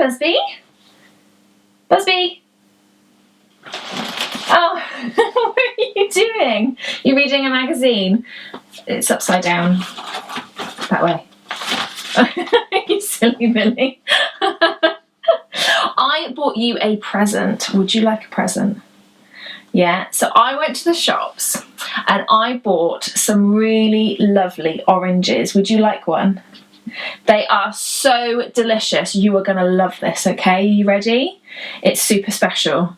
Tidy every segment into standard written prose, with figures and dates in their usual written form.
Busby. Busby. Oh, what are you doing? You're reading a magazine. It's upside down. That way. You silly Billy. I bought you a present. Would you like a present? Yeah, so I went to the shops and I bought some really lovely oranges. Would you like one? They are so delicious. You are going to love this, okay? Are you ready? It's super special.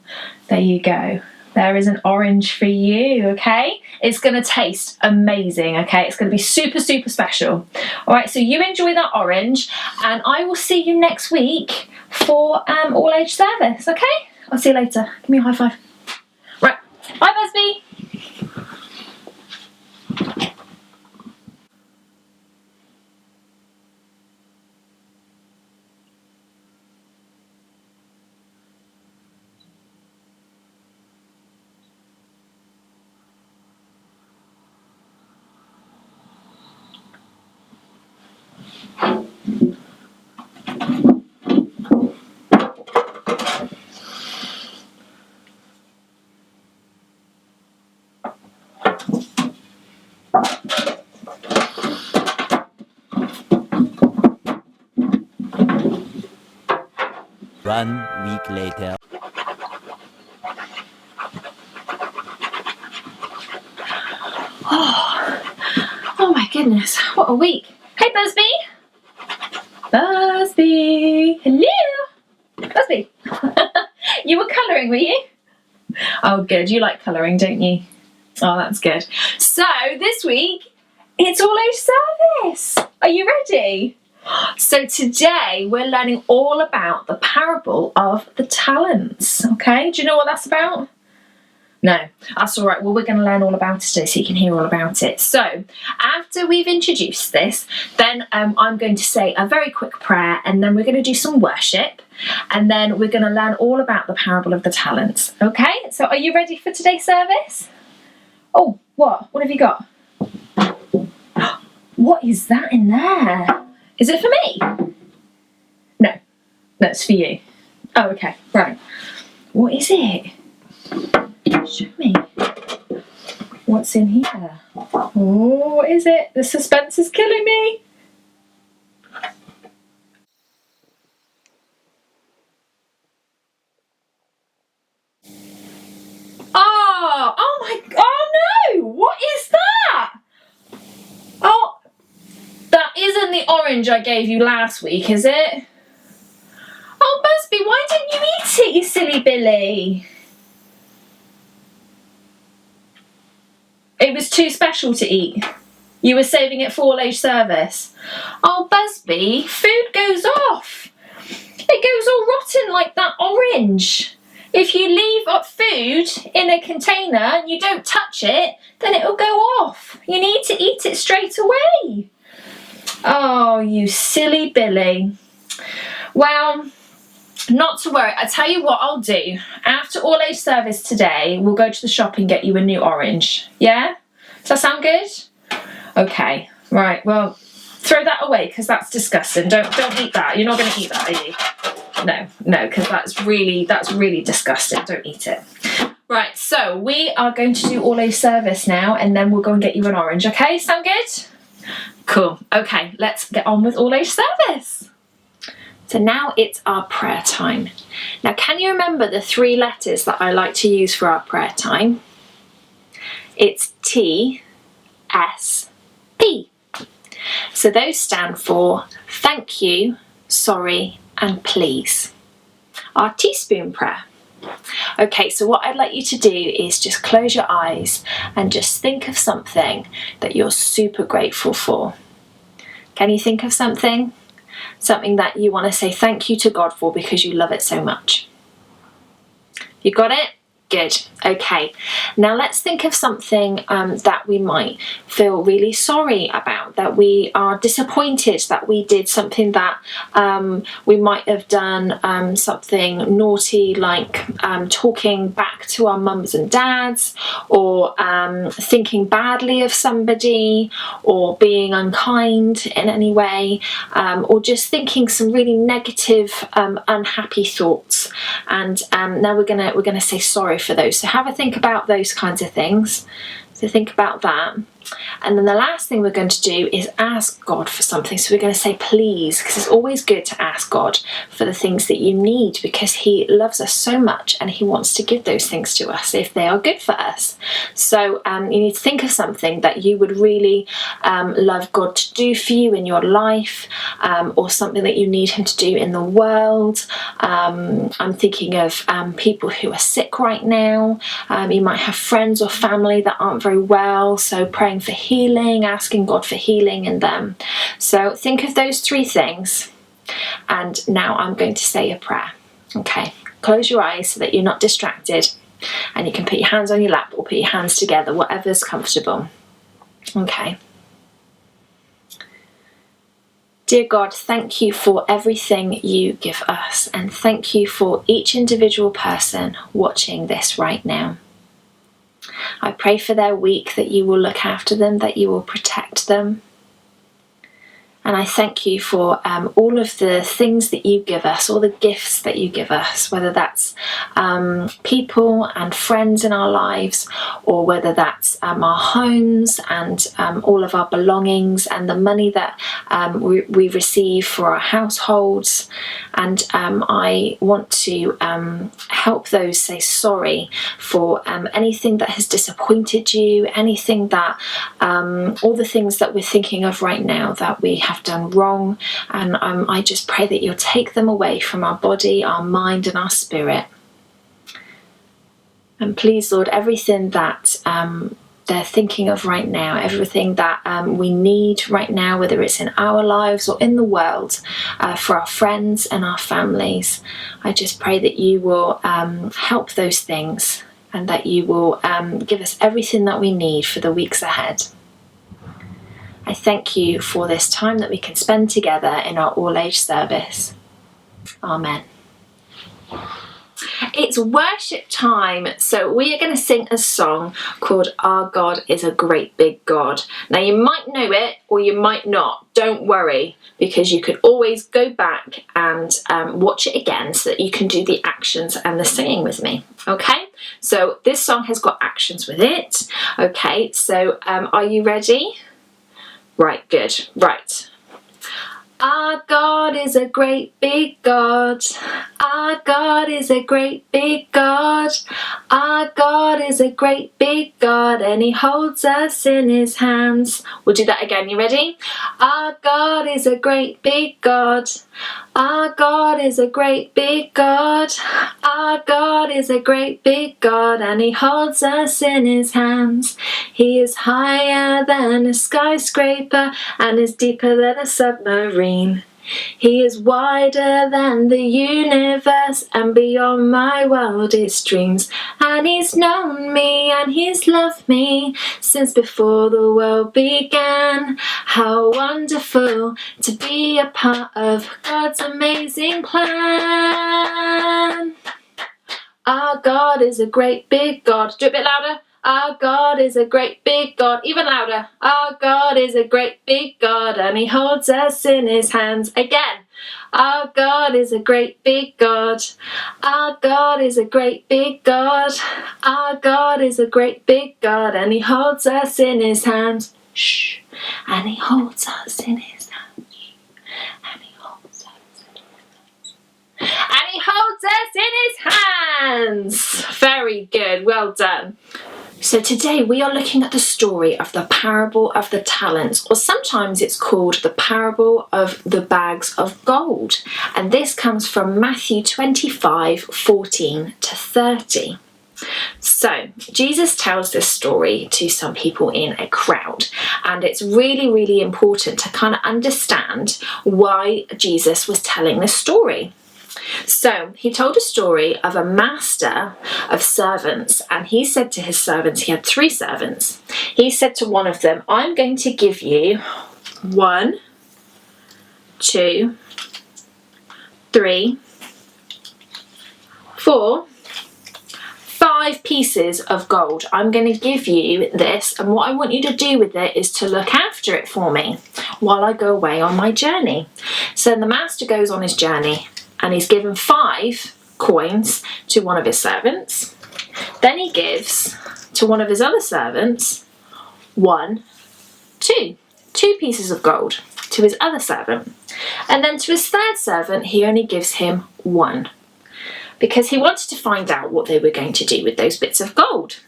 There you go. There is an orange for you, okay? It's going to taste amazing, okay? It's going to be super, super special. All right, so you enjoy that orange and I will see you next week for all age service, okay? I'll see you later. Give me a high five. Right. Bye, Busby. One week later. Oh my goodness, what a week. Hey, Busby. Busby. Hello. Busby. You were colouring, were you? Oh, good. You like colouring, don't you? Oh, that's good. So, this week, it's all age service. Are you ready? So today we're learning all about the parable of the talents, okay? Do you know what that's about? No, that's all right. Well, we're going to learn all about it today so you can hear all about it. So after we've introduced this, then I'm going to say a very quick prayer and then we're going to do some worship and then we're going to learn all about the parable of the talents, okay? So are you ready for today's service? Oh, what? What have you got? What is that in there? Is it for me? No, it's for you. Oh, okay, right. What is it? Show me. What's in here? Oh, what is it? The suspense is killing me. Oh no! What is that? Oh, that isn't the orange I gave you last week, is it? Oh, Busby, why didn't you eat it, you silly Billy? It was too special to eat. You were saving it for all age service. Oh, Busby, food goes off. It goes all rotten like that orange. If you leave up food in a container and you don't touch it, then it'll go off. You need to eat it straight away. Oh, you silly Billy. Well, not to worry. I tell you what I'll do. After all age service today, we'll go to the shop and get you a new orange. Yeah? Does that sound good? Okay. Right. Well, throw that away because that's disgusting. Don't eat that. You're not going to eat that, are you? No, because that's really disgusting. Don't eat it. Right. So we are going to do all age service now, and then we'll go and get you an orange. Okay? Sound good? Cool. Okay. Let's get on with all age service. So now it's our prayer time. Now, can you remember the 3 letters that I like to use for our prayer time? It's T, S, P. So those stand for thank you, sorry, and please. Our teaspoon prayer. Okay, so what I'd like you to do is just close your eyes and just think of something that you're super grateful for. Can you think of something? Something that you want to say thank you to God for because you love it so much. You got it? Good. Okay. Now let's think of something that we might feel really sorry about, that we are disappointed that we did something that we might have done something naughty, like talking back to our mums and dads, or thinking badly of somebody, or being unkind in any way, or just thinking some really negative, unhappy thoughts. And now we're gonna say sorry for those. So have a think about those kinds of things. So think about that. And then the last thing we're going to do is ask God for something. So we're going to say please, because it's always good to ask God for the things that you need, because he loves us so much and he wants to give those things to us if they are good for us. So you need to think of something that you would really love God to do for you in your life, or something that you need him to do in the world. I'm thinking of people who are sick right now. You might have friends or family that aren't very well, so praying for healing, asking God for healing in them. So think of those three things, and now I'm going to say a prayer. Okay, close your eyes so that you're not distracted, and you can put your hands on your lap or put your hands together, whatever's comfortable. Okay. Dear God, thank you for everything you give us, and thank you for each individual person watching this right now. I pray for their week, that you will look after them, that you will protect them. And I thank you for all of the things that you give us, all the gifts that you give us, whether that's people and friends in our lives, or whether that's our homes and all of our belongings, and the money that we receive for our households. And I want to help those say sorry for anything that has disappointed you, anything that, all the things that we're thinking of right now that we have done wrong. And I just pray that you'll take them away from our body, our mind and our spirit. And please, Lord, everything that they're thinking of right now, everything that we need right now, whether it's in our lives or in the world, for our friends and our families, I just pray that you will help those things, and that you will give us everything that we need for the weeks ahead. I thank you for this time that we can spend together in our all-age service. Amen. It's worship time, so we are going to sing a song called Our God is a Great Big God. Now you might know it or you might not, don't worry, because you could always go back and watch it again so that you can do the actions and the singing with me. Okay, so this song has got actions with it. Okay, so are you ready? Right, good, right. Our God is a great big God. Our God is a great big God. Our God is a great big God, and he holds us in his hands. We'll do that again, you ready? Our God is a great big God. Our God is a great big God. Our God is a great big God, and he holds us in his hands. He is higher than a skyscraper and is deeper than a submarine. He is wider than the universe and beyond my wildest dreams. And he's known me and he's loved me since before the world began. How wonderful to be a part of God's amazing plan. Our God is a great big God. Do it a bit louder. Our God is a great big God. Even louder. Our God is a great big God, and he holds us in his hands. Again. Our God is a great big God. Our God is a great big God. Our God is a great big God, and he holds us in his hands. Shh. And he holds us in his hands. And he holds us in his hands. And he holds us in his hands. Very good. Well done. So today we are looking at the story of the parable of the talents, or sometimes it's called the parable of the bags of gold. And this comes from Matthew 25:14-30. So Jesus tells this story to some people in a crowd, and it's really, really important to kind of understand why Jesus was telling this story. So he told a story of a master of servants, and he said to his servants, he had 3 servants. He said to one of them, I'm going to give you 1, 2, 3, 4, 5 pieces of gold. I'm going to give you this, and what I want you to do with it is to look after it for me while I go away on my journey. So the master goes on his journey, and he's given 5 coins to one of his servants. Then he gives to one of his other servants 2 pieces of gold to his other servant. And then to his third servant, he only gives him 1, because he wanted to find out what they were going to do with those bits of gold.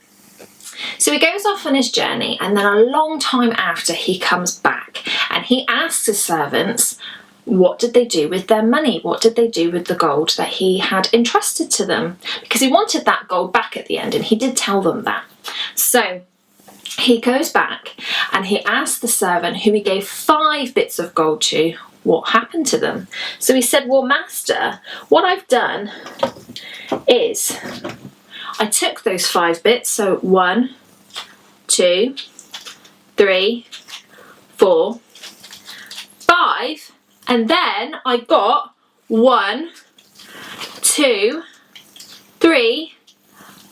So he goes off on his journey, and then a long time after he comes back, and he asks his servants, what did they do with their money? What did they do with the gold that he had entrusted to them? Because he wanted that gold back at the end, and he did tell them that. So he goes back and he asks the servant who he gave 5 bits of gold to what happened to them. So he said, well, master, what I've done is I took those 5 bits, so 1, 2, 3, 4, 5, and then I got 1, 2, 3,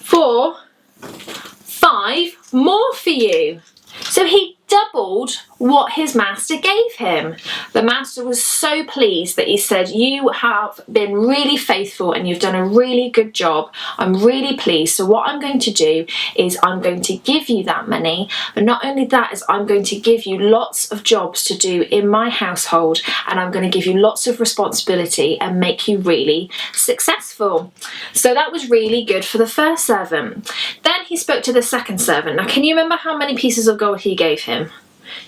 4, 5 more for you. So he doubled what his master gave him. The master was so pleased that he said, you have been really faithful and you've done a really good job. I'm really pleased. So what I'm going to do is I'm going to give you that money. But not only that, is I'm going to give you lots of jobs to do in my household, and I'm going to give you lots of responsibility and make you really successful. So that was really good for the first servant. Then he spoke to the second servant. Now, can you remember how many pieces of gold he gave him?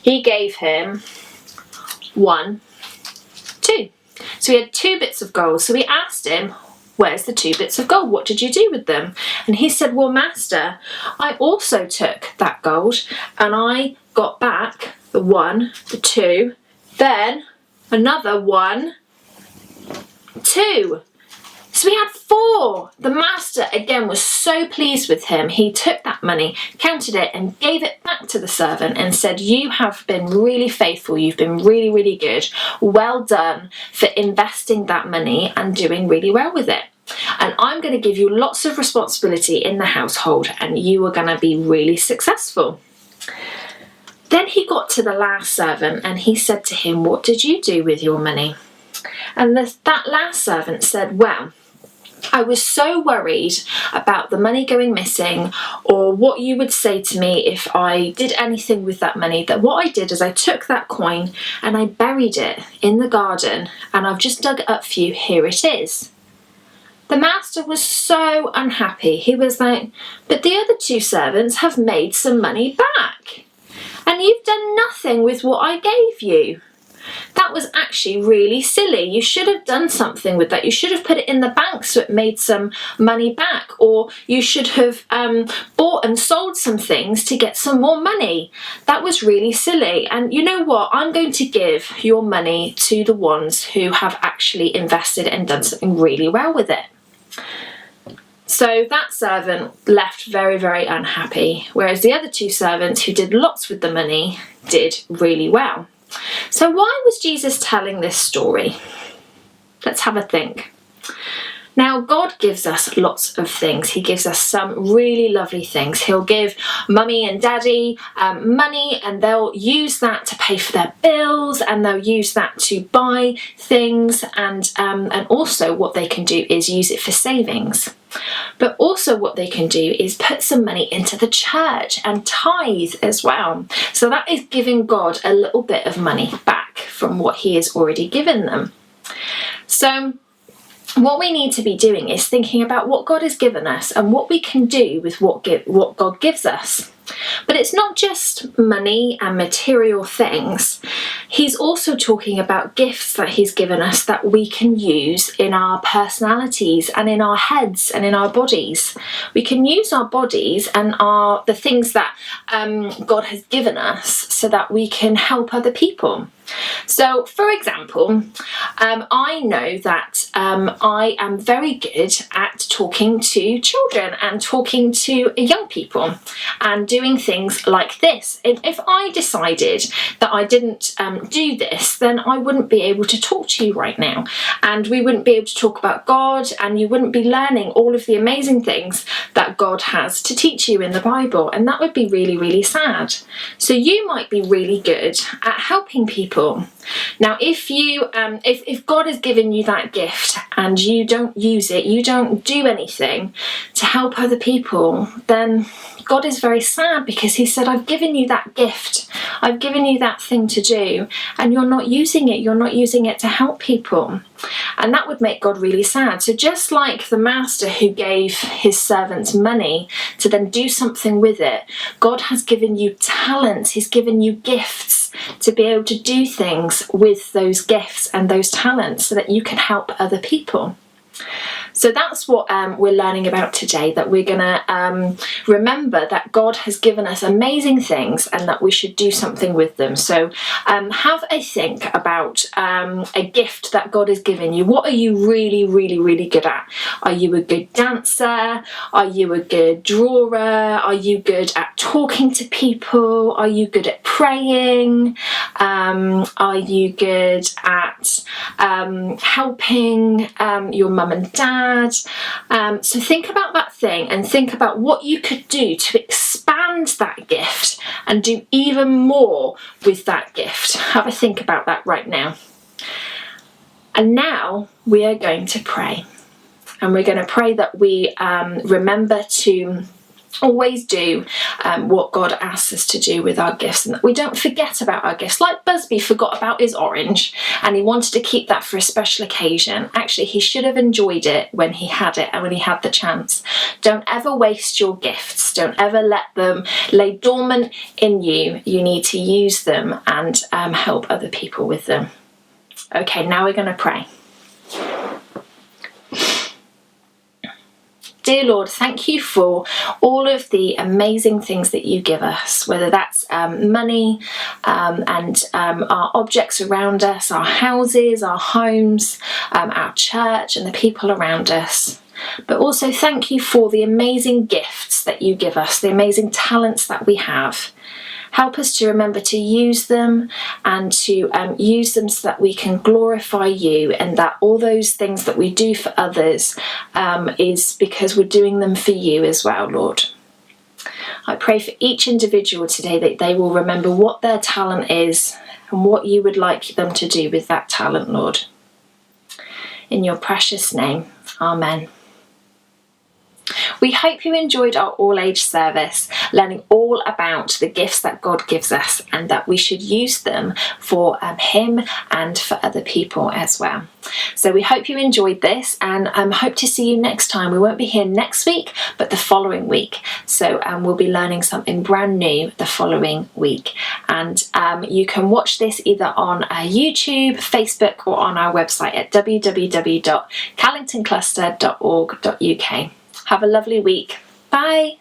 He gave him 1, 2. So he had 2 bits of gold. So he asked him, where's the 2 bits of gold? What did you do with them? And he said, well, master, I also took that gold and I got back the 1, the 2, then another 1, 2. So we had 4. The master, again, was so pleased with him. He took that money, counted it, and gave it back to the servant and said, you have been really faithful. You've been really, really good. Well done for investing that money and doing really well with it. And I'm going to give you lots of responsibility in the household, and you are going to be really successful. Then he got to the last servant and he said to him, what did you do with your money? And that last servant said, well, I was so worried about the money going missing, or what you would say to me if I did anything with that money, that what I did is I took that coin and I buried it in the garden, and I've just dug it up for you. Here it is. The master was so unhappy. He was like, but the other 2 servants have made some money back, and you've done nothing with what I gave you. That was actually really silly. You should have done something with that. You should have put it in the bank so it made some money back, or you should have bought and sold some things to get some more money. That was really silly. And you know what? I'm going to give your money to the ones who have actually invested and done something really well with it. So that servant left very, very unhappy, whereas the other 2 servants who did lots with the money did really well. So why was Jesus telling this story? Let's have a think. Now, God gives us lots of things. He gives us some really lovely things. He'll give mummy and daddy money, and they'll use that to pay for their bills, and they'll use that to buy things, and also what they can do is use it for savings. But also what they can do is put some money into the church and tithe as well. So that is giving God a little bit of money back from what he has already given them. So what we need to be doing is thinking about what God has given us and what we can do with what God gives us. But it's not just money and material things. He's also talking about gifts that he's given us that we can use in our personalities and in our heads and in our bodies. We can use our bodies and the things that God has given us so that we can help other people. So, for example, I know that I am very good at talking to children and talking to young people and doing things like this. If I decided that I didn't do this, then I wouldn't be able to talk to you right now, and we wouldn't be able to talk about God, and you wouldn't be learning all of the amazing things that God has to teach you in the Bible, and that would be really, really sad. So you might be really good at helping people. Now, if God has given you that gift and you don't use it, you don't do anything to help other people, then God is very sad, because he said, I've given you that gift, I've given you that thing to do, and you're not using it. You're not using it to help people. And that would make God really sad. So just like the master who gave his servants money to then do something with it, God has given you talents, he's given you gifts to be able to do things with those gifts and those talents so that you can help other people. So that's what we're learning about today, that we're going to remember that God has given us amazing things and that we should do something with them. So have a think about a gift that God has given you. What are you really, really, really good at? Are you a good dancer? Are you a good drawer? Are you good at talking to people? Are you good at praying? Are you good at helping your mum and dad? So think about that thing and think about what you could do to expand that gift and do even more with that gift. Have a think about that right now. And now we are going to pray. And we're going to pray that we remember to always do what God asks us to do with our gifts, and that we don't forget about our gifts. Like Busby forgot about his orange and he wanted to keep that for a special occasion. Actually, he should have enjoyed it when he had it and when he had the chance. Don't ever waste your gifts. Don't ever let them lay dormant in you. You need to use them and help other people with them. Okay, now we're going to pray. Dear Lord, thank you for all of the amazing things that you give us, whether that's money and our objects around us, our houses, our homes, our church and the people around us. But also thank you for the amazing gifts that you give us, the amazing talents that we have. Help us to remember to use them and to use them so that we can glorify you, and that all those things that we do for others is because we're doing them for you as well, Lord. I pray for each individual today that they will remember what their talent is and what you would like them to do with that talent, Lord. In your precious name, amen. We hope you enjoyed our all-age service, learning all about the gifts that God gives us and that we should use them for Him and for other people as well. So we hope you enjoyed this, and hope to see you next time. We won't be here next week, but the following week. So we'll be learning something brand new the following week. And you can watch this either on YouTube, Facebook, or on our website at www.callingtoncluster.org.uk. Have a lovely week. Bye.